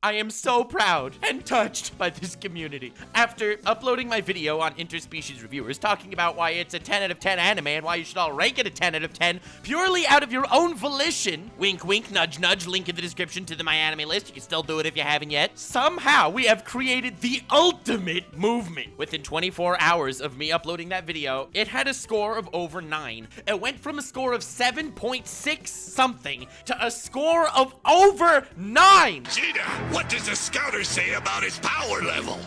I am so proud and touched by this community. After uploading my video on Interspecies Reviewers talking about why it's a 10 out of 10 anime and why you should all rank it a 10 out of 10 purely out of your own volition, wink wink, nudge nudge, link in the description to the My Anime list, you can still do it if you haven't yet, somehow we have created the ultimate movement. Within 24 hours of me uploading that video, it had a score of over 9. It went from a score of 7.6 something to a score of over 9. Gina, what does the scouter say about his power level?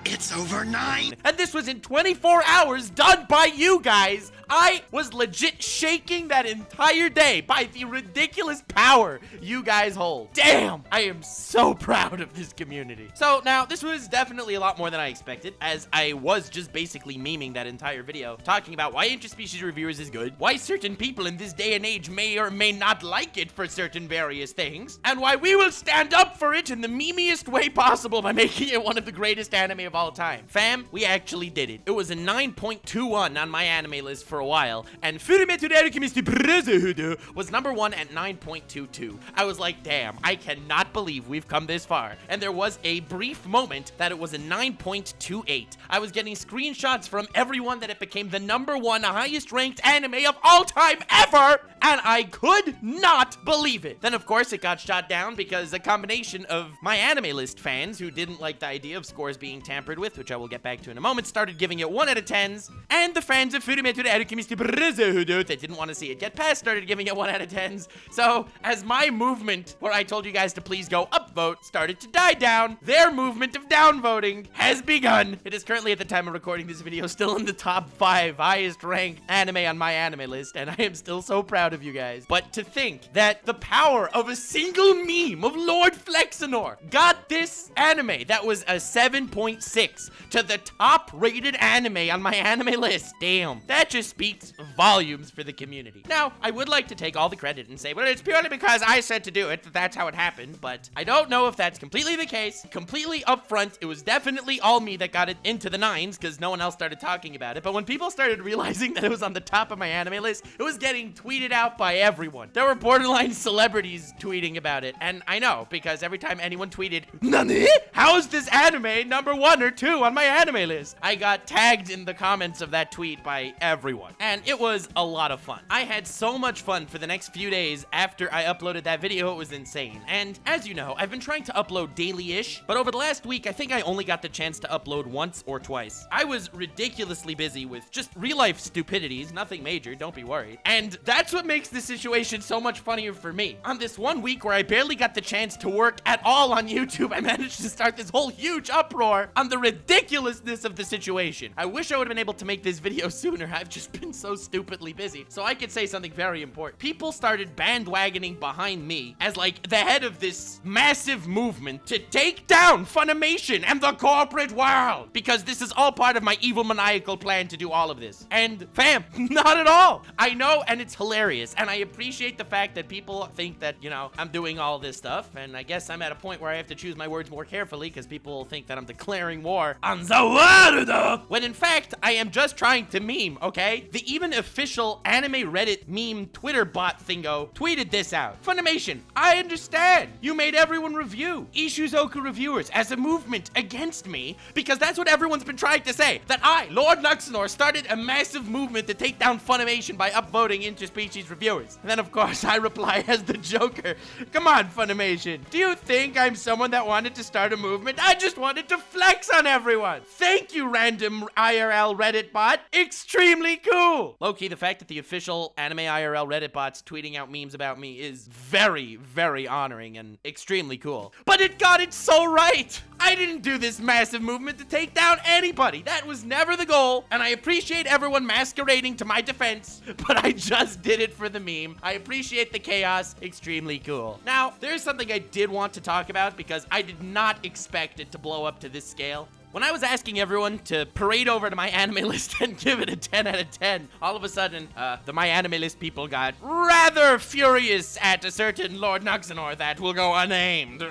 It's over 9. And this was in 24 hours done by you guys. I was legit shaking that entire day by the ridiculous power you guys hold. Damn, I am so proud of this community. So now, this was definitely a lot more than I expected, as I was just basically memeing that entire video, talking about why Interspecies Reviewers is good, why certain people in this day and age may or may not like it for certain various things, and why we will stand up for it in the memeiest way possible by making it one of the greatest anime of all time. Fam, we actually did it. It was a 9.21 on my anime list for a while, and Furumeto de Alchemist Brotherhood was number 1 at 9.22. I was like, damn, I cannot believe we've come this far. And there was a brief moment that it was a 9.28. I was getting screenshots from everyone that it became the number 1 highest ranked anime of all time ever, and I could not believe it. Then of course it got shot down because a combination of my anime list fans who didn't like the idea of scores being tampered with, which I will get back to in a moment, started giving it 1 out of 10s, and the fans of Furumeto de Alchemist Brotherhood that didn't want to see it get past started giving it 1 out of 10s. So as my movement, where I told you guys to please go upvote, started to die down, their movement of downvoting has begun. It is currently, at the time of recording this video, still in the top 5 highest ranked anime on my anime list, and I am still so proud of you guys. But to think that the power of a single meme of Lord Flexinor got this anime that was a 7.6 to the top rated anime on my anime list, damn, that just speaks volumes for the community. Now, I would like to take all the credit and say, well, it's purely because I said to do it, that's how it happened, but I don't know if that's completely the case. Completely upfront, it was definitely all me that got it into the 9s, because no one else started talking about it, but when people started realizing that it was on the top of my anime list, it was getting tweeted out by everyone. There were borderline celebrities tweeting about it, and I know, because every time anyone tweeted, "Nani? How is this anime number 1 or 2 on my anime list?" I got tagged in the comments of that tweet by everyone, and it was a lot of fun. I had so much fun for the next few days after I uploaded that video. It was insane. And as you know, I've been trying to upload daily-ish, but over the last week, I think I only got the chance to upload once or twice. I was ridiculously busy with just real-life stupidities, nothing major, don't be worried. And that's what makes this situation so much funnier for me. On this 1 week where I barely got the chance to work at all on YouTube, I managed to start this whole huge uproar on the ridiculousness of the situation. I wish I would have been able to make this video sooner. I've just been so stupidly busy. So I could say something very important. People started bandwagoning behind me as like the head of this massive movement to take down Funimation and the corporate world, because this is all part of my evil maniacal plan to do all of this. And fam, not at all. I know, and it's hilarious, and I appreciate the fact that people think that, you know, I'm doing all this stuff, and I guess I'm at a point where I have to choose my words more carefully because people think that I'm declaring war on the world, when in fact I am just trying to meme, okay? The even official anime Reddit meme Twitter bot thingo tweeted this out. Funimation, I understand you made everyone review Ishuzoku Reviewers as a movement against me, because that's what everyone's been trying to say, that I, Lord Luxenor, started a massive movement to take down Funimation by upvoting Interspecies Reviewers. And then of course I reply as the Joker, come on Funimation, do you think I'm someone that wanted to start a movement? I just wanted to flex on everyone. Thank you, random IRL Reddit bot. Extremely cool. Low-key, the fact that the official anime IRL Reddit bot's tweeting out memes about me is very, very honoring and extremely cool. But it got it so right. I didn't do this massive movement to take down anybody. That was never the goal, and I appreciate everyone masquerading to my defense, but I just did it for the meme. I appreciate the chaos. Extremely cool. Now, there's something I did want to talk about because I did not expect it to blow up to this scale. when I was asking everyone to parade over to my anime list and give it a 10 out of 10, all of a sudden, the my anime list people got rather furious at a certain Lord Nuxenor that will go unnamed.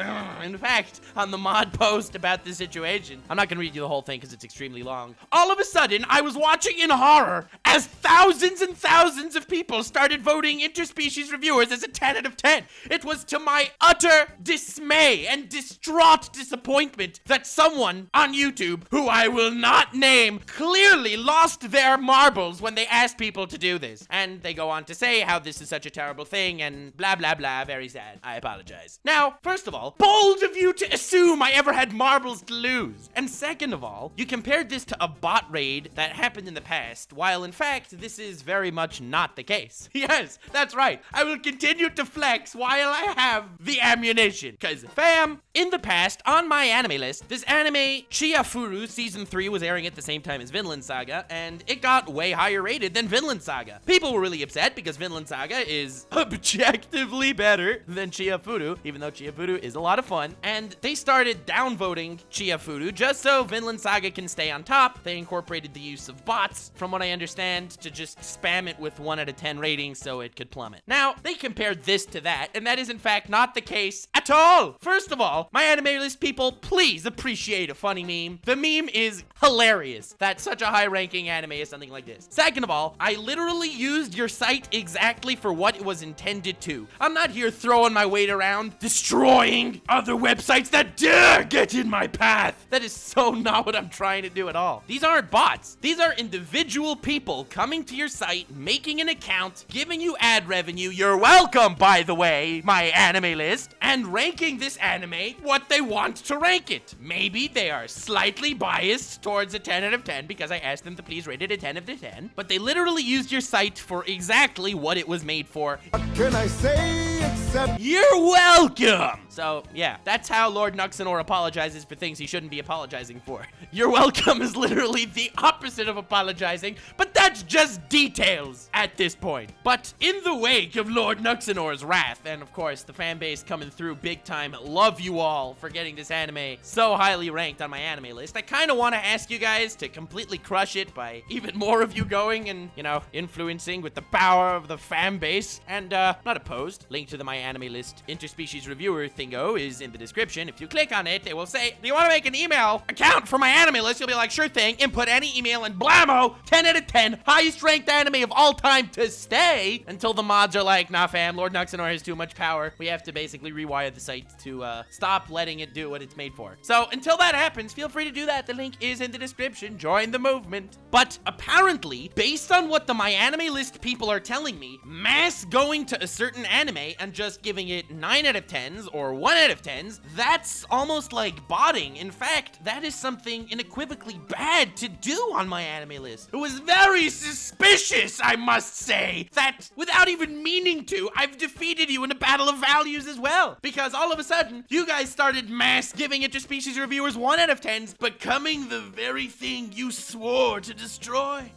In fact, on the mod post about this situation, I'm not gonna read you the whole thing because it's extremely long. All of a sudden, I was watching in horror as thousands and thousands of people started voting interspecies reviewers as a 10 out of 10. It was to my utter dismay and distraught disappointment that someone on YouTube, who I will not name, clearly lost their marbles when they asked people to do this. And they go on to say how this is such a terrible thing and blah, blah, blah. Very sad. I apologize. Now, first of all, bold of you to assume I ever had marbles to lose. And second of all, you compared this to a bot raid that happened in the past, while in fact, this is very much not the case. Yes, that's right. I will continue to flex while I have the ammunition. Cause fam, in the past, on my anime list, this anime Chiafuru Season 3 was airing at the same time as Vinland Saga, and it got way higher rated than Vinland Saga. People were really upset because Vinland Saga is objectively better than Chiafuru, even though Chiafuru is a lot of fun, and they started downvoting Chiafuru just so Vinland Saga can stay on top. They incorporated the use of bots, from what I understand, to just spam it with 1 out of 10 ratings so it could plummet. Now, they compared this to that, and that is in fact not the case at all. First of all, my anime list people, please appreciate a funny meme. The meme is hilarious that such a high-ranking anime is something like this. Second of all, I literally used your site exactly for what it was intended to. I'm not here throwing my weight around, destroying other websites that dare get in my path. That is so not what I'm trying to do at all. These aren't bots. These are individual people coming to your site, making an account, giving you ad revenue. You're welcome, by the way, my anime list, and ranking this anime what they want to rank it. Maybe they are slightly biased towards a 10 out of 10 because I asked them to please rate it a 10 out of 10, but they literally used your site for exactly what it was made for. What can I say except You're welcome! So, yeah, that's how Lord Nuxenor apologizes for things he shouldn't be apologizing for. You're welcome is literally the opposite of apologizing, but that's just details at this point. But in the wake of Lord Nuxenor's wrath, and of course, the fan base coming through big time, love you all for getting this anime so highly ranked on my anime list, I kind of want to ask you guys to completely crush it by even more of you going and, you know, influencing with the power of the fan base. And, not opposed. Link to the my anime list interspecies reviewer thingo is in the description. If you click on it, it will say, do you want to make an email account for my anime list? You'll be like, sure thing, input any email and blammo, 10 out of 10, highest ranked anime of all time to stay, until the mods are like, nah fam, Lord Nuxenor has too much power. We have to basically rewire the site to stop letting it do what it's made for. So until that happens, feel free to do that. The link is in the description. Join the movement. But apparently, based on what the my anime list people are telling me, mass going to a certain anime and just giving it 9 out of 10s or 1 out of 10s, that's almost like botting. In fact, that is something unequivocally bad to do on my anime list. It was very suspicious, I must say, that without even meaning to, I've defeated you in a battle of values as well. Because all of a sudden, you guys started mass giving interspecies reviewers 1 out of 10s, becoming the very thing you swore to destroy.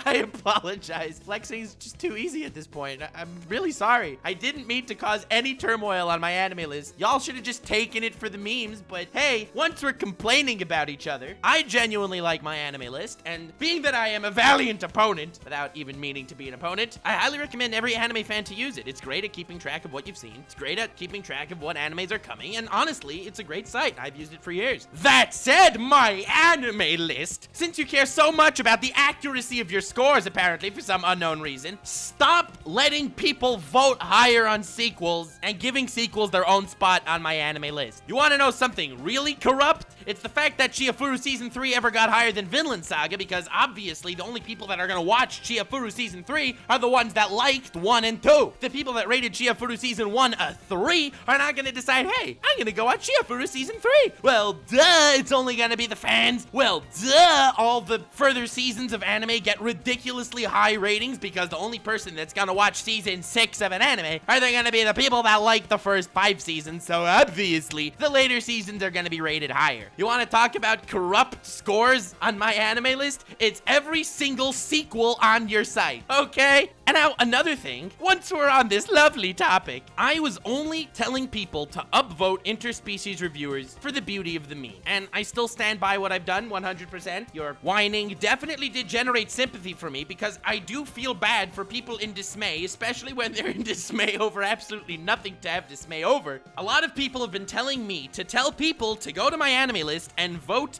I apologize. Flexing is just too easy at this point. I'm really sorry. I didn't mean to cause any turmoil on my anime list. Y'all should have just taken it for the memes, but hey, once we're complaining about each other, I genuinely like my anime list, and being that I am a valiant opponent, without even meaning to be an opponent, I highly recommend every anime fan to use it. It's great at keeping track of what you've seen. It's great at keeping track of what animes are coming, and honestly, it's a great site. I've used it for years. That said, my anime list, since you care so much about the accuracy of your scores, apparently, for some unknown reason, stop letting people vote higher on sequels and giving sequels their own spot on my anime list. You want to know something really corrupt? It's the fact that Chiafuru Season 3 ever got higher than Vinland Saga, because obviously the only people that are gonna watch Chiafuru Season 3 are the ones that liked 1 and 2. The people that rated Chiafuru Season 1 a 3 are not gonna decide, hey, I'm gonna go watch Chiafuru Season 3. Well, duh, it's only gonna be the fans. Well, duh, all the further seasons of anime get ridiculously high ratings because the only person that's gonna watch Season 6 of an anime are they gonna be the people that like the first 5 seasons, so obviously the later seasons are gonna be rated higher. You want to talk about corrupt scores on my anime list? It's every single sequel on your site, okay? And now another thing, once we're on this lovely topic, I was only telling people to upvote interspecies reviewers for the beauty of the meme. And I still stand by what I've done 100%. Your whining definitely did generate sympathy for me because I do feel bad for people in dismay, especially when they're in dismay over absolutely nothing to have dismay over. A lot of people have been telling me to tell people to go to my anime list and vote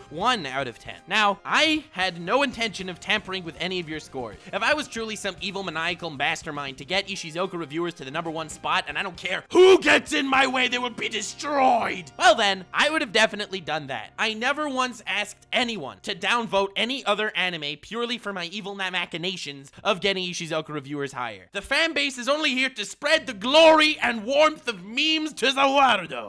1 out of 10. Now, I had no intention of tampering with any of your scores. If I was truly some evil maniacal mastermind to get Ishizoku reviewers to the #1 spot, and I don't care who gets in my way, they will be destroyed. Well then, I would have definitely done that. I never once asked anyone to downvote any other anime purely for my evil machinations of getting Ishizoku reviewers higher. The fan base is only here to spread the glory and warmth of memes to the world.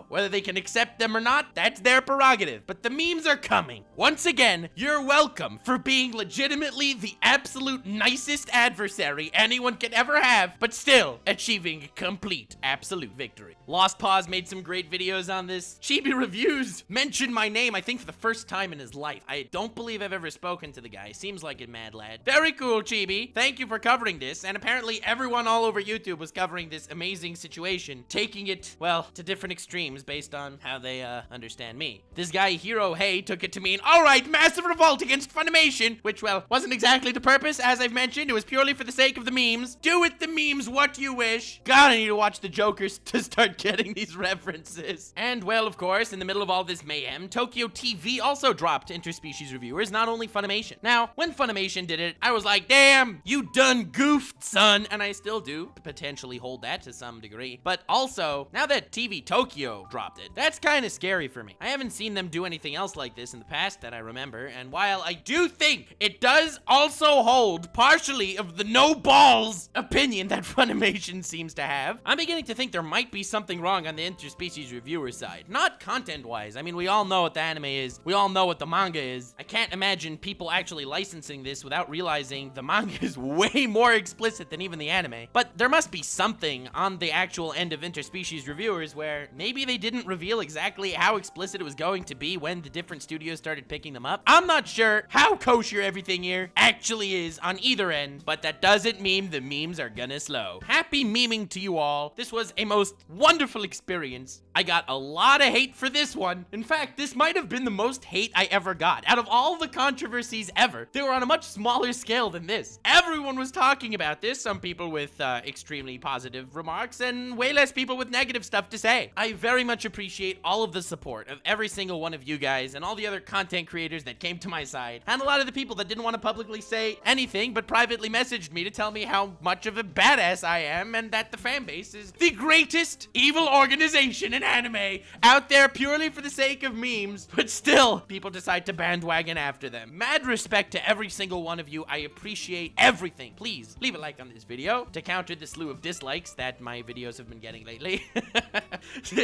Whether they can accept them or not, that's their prerogative. But the memes are coming. Once again, you're welcome for being legitimately the absolute nicest adversary anyone could ever have, but still achieving complete absolute victory. Lost Paws made some great videos on this. Chibi Reviews mentioned my name, I think, for the first time in his life. I don't believe I've ever spoken to the guy. Seems like a mad lad. Very cool, Chibi. Thank you for covering this. And apparently everyone all over YouTube was covering this amazing situation, taking it, well, to different extremes based on how they understand me. This guy, Hiro Hey, took it to mean, all right, massive revolt against Funimation, which, well, wasn't exactly the purpose. As I've mentioned, it was purely for the sake of the memes. Do with the memes what you wish. God, I need to watch the Jokers to start getting these references. And, well, of course, in the middle of all this mayhem, Tokyo TV also dropped interspecies reviewers, not only Funimation. Now, when Funimation did it, I was like, damn, you done goofed, son. And I still do potentially hold that to some degree. But also, now that TV Tokyo dropped it, that's kind of scary for me. I haven't seen them do anything else like this in the past that I remember. And while I do think it does also hold partially of the no balls opinion that Funimation seems to have, I'm beginning to think there might be something wrong on the interspecies reviewer side. Not content-wise. I mean, we all know what the anime is. We all know what the manga is. I can't imagine people actually licensing this without realizing the manga is way more explicit than even the anime. But there must be something on the actual end of interspecies reviewers where maybe they didn't reveal exactly how explicit it was going to be when the different studios started picking them up. I'm not sure how kosher everything here actually is on either end, but that doesn't mean the memes are gonna slow. Happy meming to you all. This was a most wonderful experience. I got a lot of hate for this one. In fact, this might have been the most hate I ever got. Out of all the controversies ever, they were on a much smaller scale than this. Everyone was talking about this, some people with extremely positive remarks, and way less people with negative stuff to say. I very much appreciate all of the support of every single one of you guys and all the other content creators that came to my side, and a lot of the people that didn't want to publicly say anything but privately messaged me to tell me how much of a badass I am and that the fan base is the greatest evil organization in anime out there purely for the sake of memes, but still people decide to bandwagon after them. Mad respect to every single one of you. I appreciate everything. Please leave a like on this video to counter the slew of dislikes that my videos have been getting lately.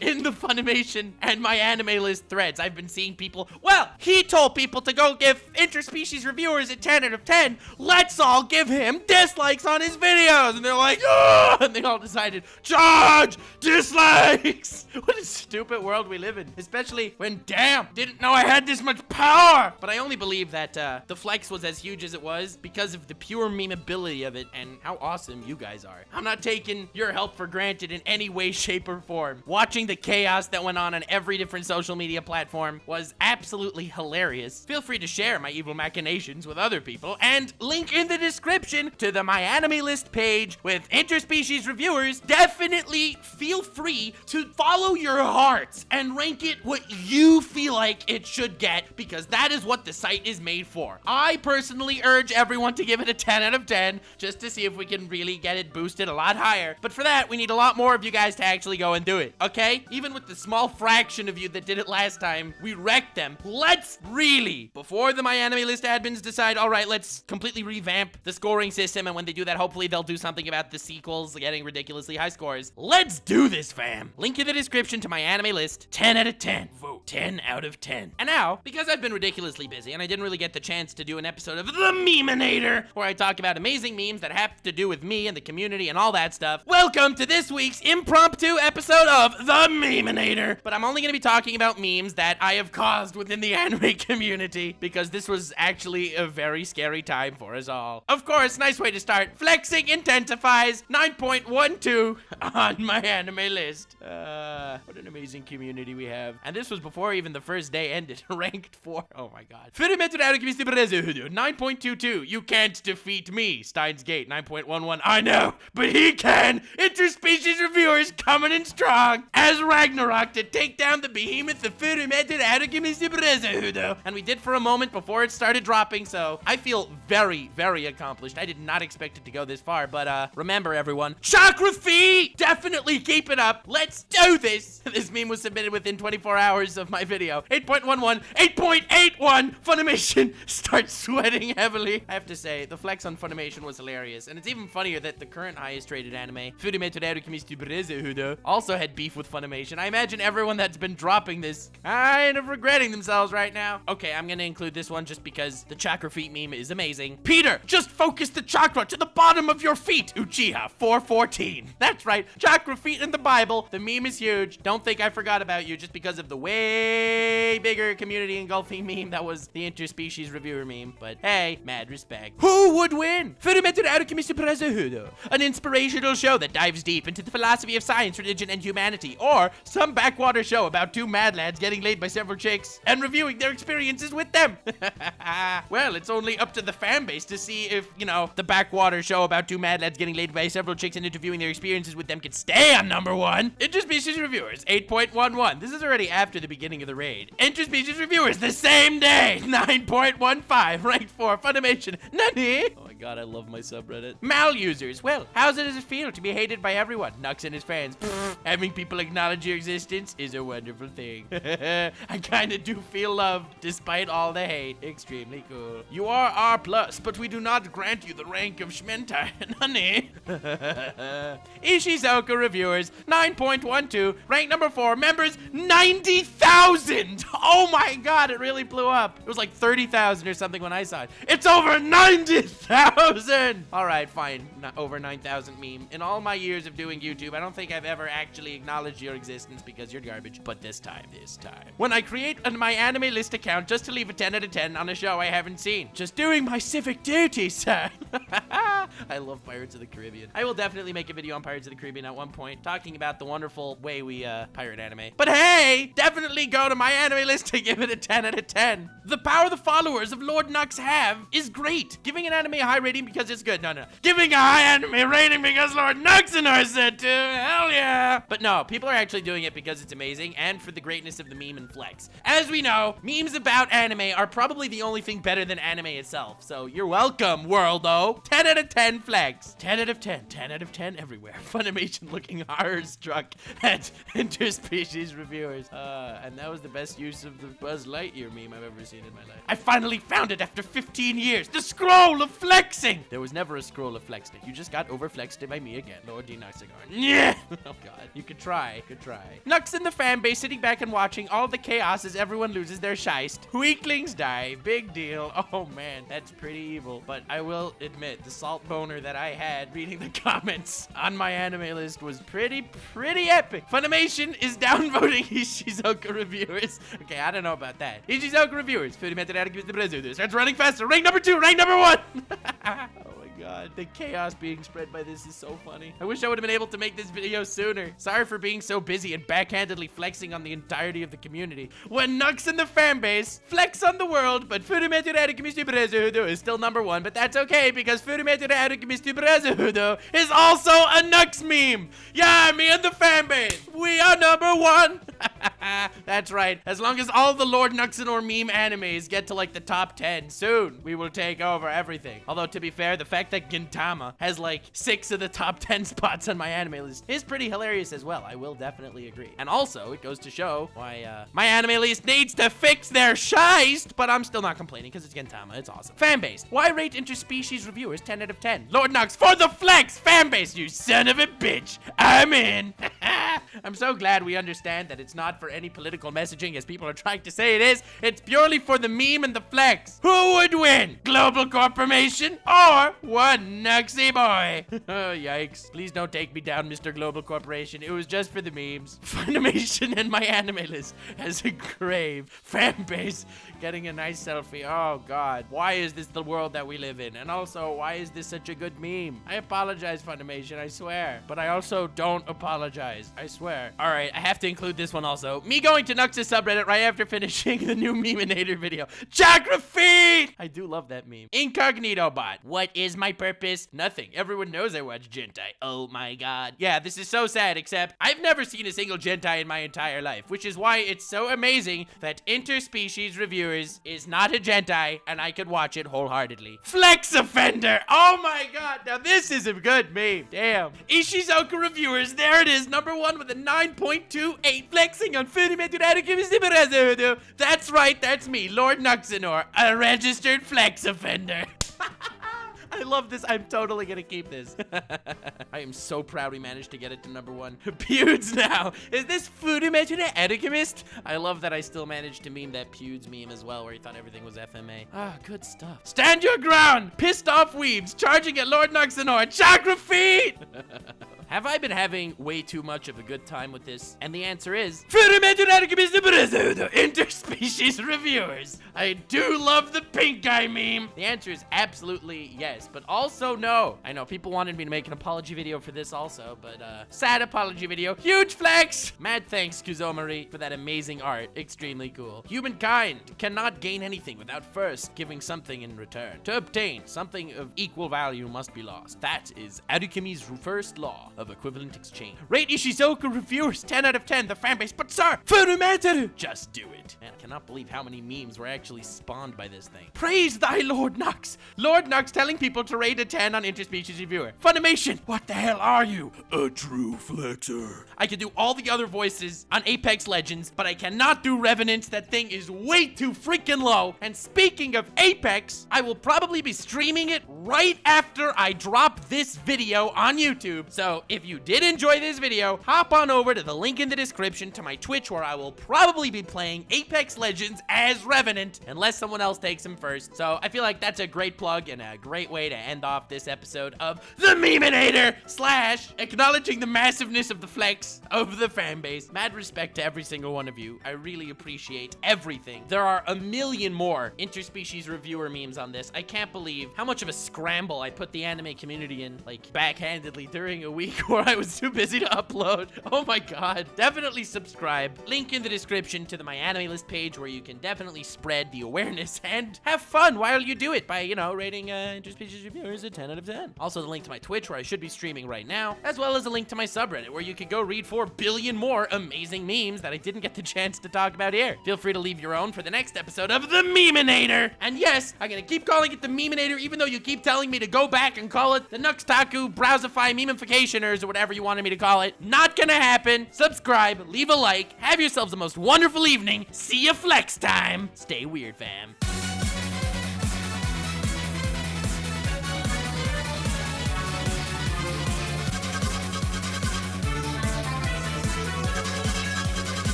In the Funimation and my anime list threads, I've been seeing people, well, he told people to go give interspecies reviewers a 10 out of 10. Let's all give him dislikes on his videos. And they're like, oh, and they all decided, charge dislikes. What a stupid world we live in, especially when, damn, didn't know I had this much power. But I only believe that the flex was as huge as it was because of the pure memeability of it and how awesome you guys are. I'm not taking your help for granted in any way, shape, or form. Watching the chaos that went on every different social media platform was absolutely hilarious. Feel free to share my evil machinations with other people, and link in the description to the My Anime List page with interspecies reviewers. Definitely feel free to follow your hearts and rank it what you feel like it should get, because that is what the site is made for. I personally urge everyone to give it a 10 out of 10 just to see if we can really get it boosted a lot higher. But for that, we need a lot more of you guys to actually go and do it, okay? Even with the small fraction of you that did it last time, we wrecked them. Let's really, before the My Anime List admins decide, all right, let's completely revamp the scoring system, and when they do that, hopefully they'll do something about the sequels getting ridiculously high scores. Let's do this, fam. Link in the description to My Anime List. 10 out of 10. Vote 10 out of 10. And now, because I've been ridiculously busy and I didn't really get the chance to do an episode of The Meminator, where I talk about amazing memes that have to do with me and the community and all that stuff, welcome to this week's impromptu episode of The Meminator. But I'm only going to be talking about memes that I have caused within the anime community, because this was actually a very scary scary time for us all. Of course, nice way to start. Flexing intensifies 9.12 on my anime list. What an amazing community we have. And this was before even the first day ended. Ranked 4. Oh my god. 9.22. You can't defeat me. Steins Gate 9.11. I know, but he can. Interspecies reviewers coming in strong as Ragnarok to take down the behemoth of Furumeter Arugimisi Brotherhood. And we did for a moment before it started dropping, so I feel very, very accomplished. I did not expect it to go this far, but remember everyone, Chakra Feet! Definitely keep it up. Let's do this. This meme was submitted within 24 hours of my video. 8.11, 8.81. Funimation starts sweating heavily. I have to say, the flex on Funimation was hilarious, and it's even funnier that the current highest rated anime, Furumeter Arugimisi Brotherhood, also had beef with Funimation. I imagine everyone that's been dropping this kind of regretting themselves right now. Okay, I'm gonna include this one just because the Chakra Feet meme is amazing. Peter, just focus the chakra to the bottom of your feet. Uchiha 414. That's right, Chakra Feet in the Bible. The meme is huge. Don't think I forgot about you just because of the way bigger community engulfing meme that was the interspecies reviewer meme. But hey, mad respect. Who would win? Furumeter Arugimisi Brotherhood, an inspirational show that dives deep into the philosophy of science, religion, and humanity, or some backwater show about two mad lads getting laid by several chicks and reviewing their experiences with them. Well, it's only up to the fan base to see if, you know, the backwater show about two mad lads getting laid by several chicks and interviewing their experiences with them could stay on number 1. Interspecies reviewers, 8.11. This is already after the beginning of the raid. Interspecies reviewers, the same day, 9.15. Ranked 4, Funimation. Nani? Oh my god, I love my subreddit. Mal users, well, how does it feel to be hated by everyone? Nux and his fans. Having people acknowledge your existence is a wonderful thing. I kinda do feel loved despite all the hate. Extremely cool. You are R+, but we do not grant you the rank of Shmentai. Nani? Ishizoka reviewers, 9.12. Rank number 4. Members, 90,000. Oh my god, it really blew up. It was like 30,000 or something when I saw it. It's over 90,000. All right, fine. Not over 9,000 meme. In all my years of doing YouTube, I don't think I've ever actually acknowledged your existence because you're garbage. But this time. When I create my anime list account just to leave a 10 out of 10 on a show I haven't seen. Just doing my civic duty, sir. I love Pirates of the Caribbean. I will definitely make a video on Pirates of the Caribbean at one point, talking about the wonderful way we pirate anime. But hey, definitely go to my anime list to give it a 10 out of 10. The power the followers of Lord Nux have is great. Giving an anime a high rating because it's good. No. Giving a high anime rating because Lord Nux and I said to. Hell yeah. But no, people are actually doing it because it's amazing and for the greatness of the meme and flex. As we know, memes about anime are probably the only thing better than anime itself. So you're welcome, worldo. 10 out of 10 flex. 10 out of 10. 10 out of 10 everywhere. Funimation looking horror struck at interspecies reviewers. And that was the best use of the Buzz Lightyear meme I've ever seen in my life. I finally found it after 15 years. The scroll of flexing. There was never a scroll of flexing. You just got overflexed by me again. Lord D. Nuxigar. Yeah. Oh god. You could try. Nux and the fan base sitting back and watching all the chaos as everyone loses their shiest. Weaklings die. Big deal. Oh man, that's pretty evil. But I will admit, the salt boner that I had reading the comments on my anime list was pretty epic. Funimation is downvoting Ishizoka reviewers. Okay, I don't know about that. Ishizoka reviewers. Starts running faster. Rank number 2. Rank number 1. God, the chaos being spread by this is so funny. I wish I would have been able to make this video sooner. Sorry for being so busy and backhandedly flexing on the entirety of the community. When Nux and the fanbase flex on the world, but Furumeter Arugimisi Brotherhood is still number 1, but that's okay because Furumeter Arugimisi Brotherhood is also a Nux meme. Yeah, me and the fanbase, we are number 1. That's right. As long as all the Lord Nuxanor meme animes get to like the top 10 soon, we will take over everything. Although to be fair, the fact that Gintama has like 6 of the top 10 spots on my anime list is pretty hilarious as well. I will definitely agree. And also, it goes to show why my anime list needs to fix their shiest, but I'm still not complaining because it's Gintama. It's awesome. Fanbase. Why rate interspecies reviewers 10 out of 10? Lord Nux for the flex. Fanbase, you son of a bitch. I'm in. I'm so glad we understand that it's not for any political messaging as people are trying to say it is. It's purely for the meme and the flex. Who would win? Global Corporation or one Nuxie boy? Oh, yikes. Please don't take me down, Mr. Global Corporation. It was just for the memes. Funimation and my anime list has a grave fan base getting a nice selfie. Oh, God. Why is this the world that we live in? And also, why is this such a good meme? I apologize, Funimation, I swear. But I also don't apologize. I swear. All right, I have to include this one also. Me going to Nux's subreddit right after finishing the new Meminator video. Chakra feed! I do love that meme. Incognito bot. What is my purpose? Nothing. Everyone knows I watch Gentai. Oh my God. Yeah, this is so sad, except I've never seen a single Gentai in my entire life, which is why it's so amazing that Interspecies Reviewers is not a Gentai and I could watch it wholeheartedly. Flex Offender. Oh my God. Now this is a good meme. Damn. Ishizoku Reviewers. There it is. #1 with a 9.28. Flexing on Funimation. That's right. That's me, Lord Nuxanor, a registered flex offender. I love this. I'm totally gonna keep this. I am so proud we managed to get it to #1. Pewds now. Is this Funimation Edicamist? I love that I still managed to meme that Pewds meme as well, where he thought everything was FMA. Ah, good stuff. Stand your ground. Pissed off weebs charging at Lord Nuxanor. Chakra feet. Have I been having way too much of a good time with this? And the answer is Interspecies Reviewers. I do love the pink guy meme. The answer is absolutely yes, but also no. I know people wanted me to make an apology video for this also, but sad apology video. Huge flex. Mad thanks, Kuzomari, for that amazing art. Extremely cool. Humankind cannot gain anything without first giving something in return. To obtain something of equal value must be lost. That is Adukumi's first law of equivalent exchange. Rate Ishizoku Reviewers 10 out of 10, the fanbase, but sir, Funimation, just do it. Man, I cannot believe how many memes were actually spawned by this thing. Praise thy Lord Nux. Lord Nux telling people to rate a 10 on Interspecies Reviewer. Funimation, what the hell are you? A true flexer. I can do all the other voices on Apex Legends, but I cannot do Revenant. That thing is way too freaking low. And speaking of Apex, I will probably be streaming it right after I drop this video on YouTube. So if you did enjoy this video, hop on over to the link in the description to my Twitch, where I will probably be playing Apex Legends as Revenant, unless someone else takes him first. So I feel like that's a great plug and a great way to end off this episode of the Meminator / acknowledging the massiveness of the flex of the fanbase. Mad respect to every single one of you. I really appreciate everything. There are a million more Interspecies Reviewer memes on this. I can't believe how much of a scramble I put the anime community in, like, backhandedly during a week where I was too busy to upload. Oh my God. Definitely subscribe. Link in the description to the My Anime List page, where you can definitely spread the awareness and have fun while you do it by, you know, rating Interspecies Reviewers a 10 out of 10. Also, the link to my Twitch, where I should be streaming right now, as well as a link to my subreddit, where you could go read 4 billion more amazing memes that I didn't get the chance to talk about here. Feel free to leave your own for the next episode of the Meminator. And yes, I'm gonna keep calling it the Meminator, even though you keep telling me to go back and call it the Nuxtaku Browsify Memificationers, or whatever you wanted me to call it. Not gonna happen. Subscribe, leave a like, have yourselves the most wonderful evening. See ya flex time. Stay weird, fam.